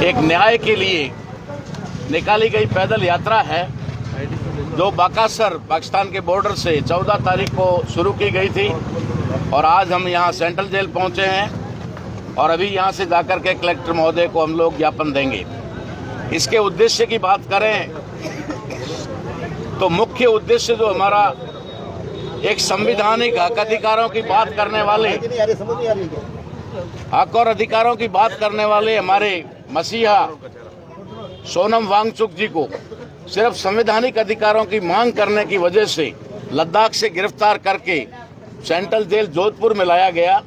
एक न्याय के लिए निकाली गई पैदल यात्रा है जो बाकासर पाकिस्तान के बॉर्डर से 14 तारीख को शुरू की गई थी और आज हम यहाँ सेंट्रल जेल पहुँचे हैं और अभी यहाँ से जाकर के कलेक्टर महोदय को हम लोग ज्ञापन देंगे। इसके उद्देश्य की बात करें तो मुख्य उद्देश्य जो हमारा एक संवैधानिक हक अधिकारों की बात करने वाले हक और अधिकारों की बात करने वाले हमारे मसीहा सोनम वांगचुक जी को सिर्फ संवैधानिक अधिकारों की मांग करने की वजह से लद्दाख से गिरफ्तार करके सेंट्रल जेल जोधपुर में लाया गया।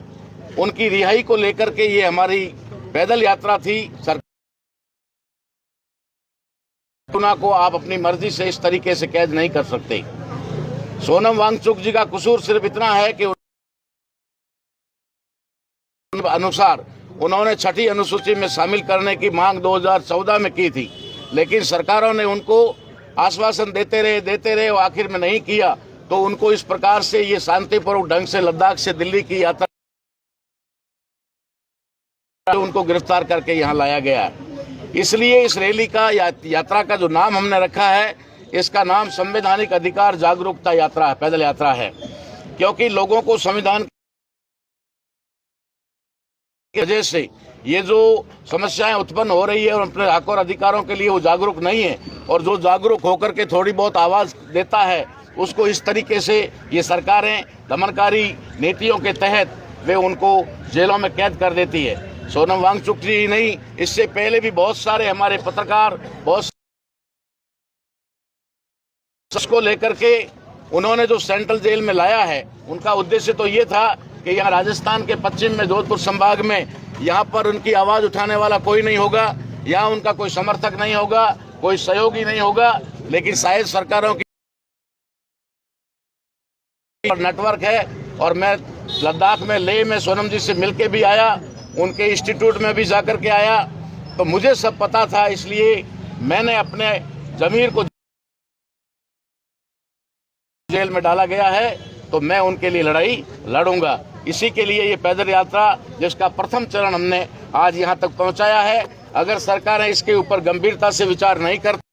उनकी रिहाई को लेकर के ये हमारी पैदल यात्रा थी। सरकार को आप अपनी मर्जी से इस तरीके से कैद नहीं कर सकते। सोनम वांगचुक जी का कसूर सिर्फ इतना है कि अनुसार उन्होंने छठी अनुसूची में शामिल करने की मांग 2014 में की थी, लेकिन सरकारों ने उनको आश्वासन देते रहे और आखिर में नहीं किया। तो उनको इस प्रकार से ये शांतिपूर्वक ढंग से लद्दाख से दिल्ली की यात्रा उनको गिरफ्तार करके यहाँ लाया गया है। इसलिए इस रैली का यात्रा का जो नाम हमने रखा है, इसका नाम संवैधानिक अधिकार जागरूकता यात्रा है, पैदल यात्रा है। क्योंकि लोगों को संविधान की वजह से ये जो समस्याएं उत्पन्न हो रही है और अपने हक और अधिकारों के लिए वो जागरूक नहीं है, और जो जागरूक होकर के थोड़ी बहुत आवाज देता है उसको इस तरीके से ये सरकारें दमनकारी नीतियों के तहत वे उनको जेलों में कैद कर देती है। सोनम वांगचुक जी नहीं, इससे पहले भी बहुत सारे हमारे पत्रकार बहुत को लेकर के उन्होंने जो सेंट्रल जेल में लाया है, उनका उद्देश्य तो ये था कि यहाँ राजस्थान के पश्चिम में जोधपुर संभाग में यहाँ पर उनकी आवाज उठाने वाला कोई नहीं होगा, यहाँ उनका कोई समर्थक नहीं होगा, कोई सहयोगी नहीं होगा। लेकिन शायद सरकारों की नेटवर्क है और मैं लद्दाख में लेह में सोनम जी से मिलके भी आया, उनके इंस्टीट्यूट में भी जाकर के आया, तो मुझे सब पता था। इसलिए मैंने अपने जमीर को जेल में डाला गया है, तो मैं उनके लिए लड़ाई लड़ूंगा। इसी के लिए ये पैदल यात्रा जिसका प्रथम चरण हमने आज यहाँ तक पहुँचाया है। अगर सरकारें इसके ऊपर गंभीरता से विचार नहीं करती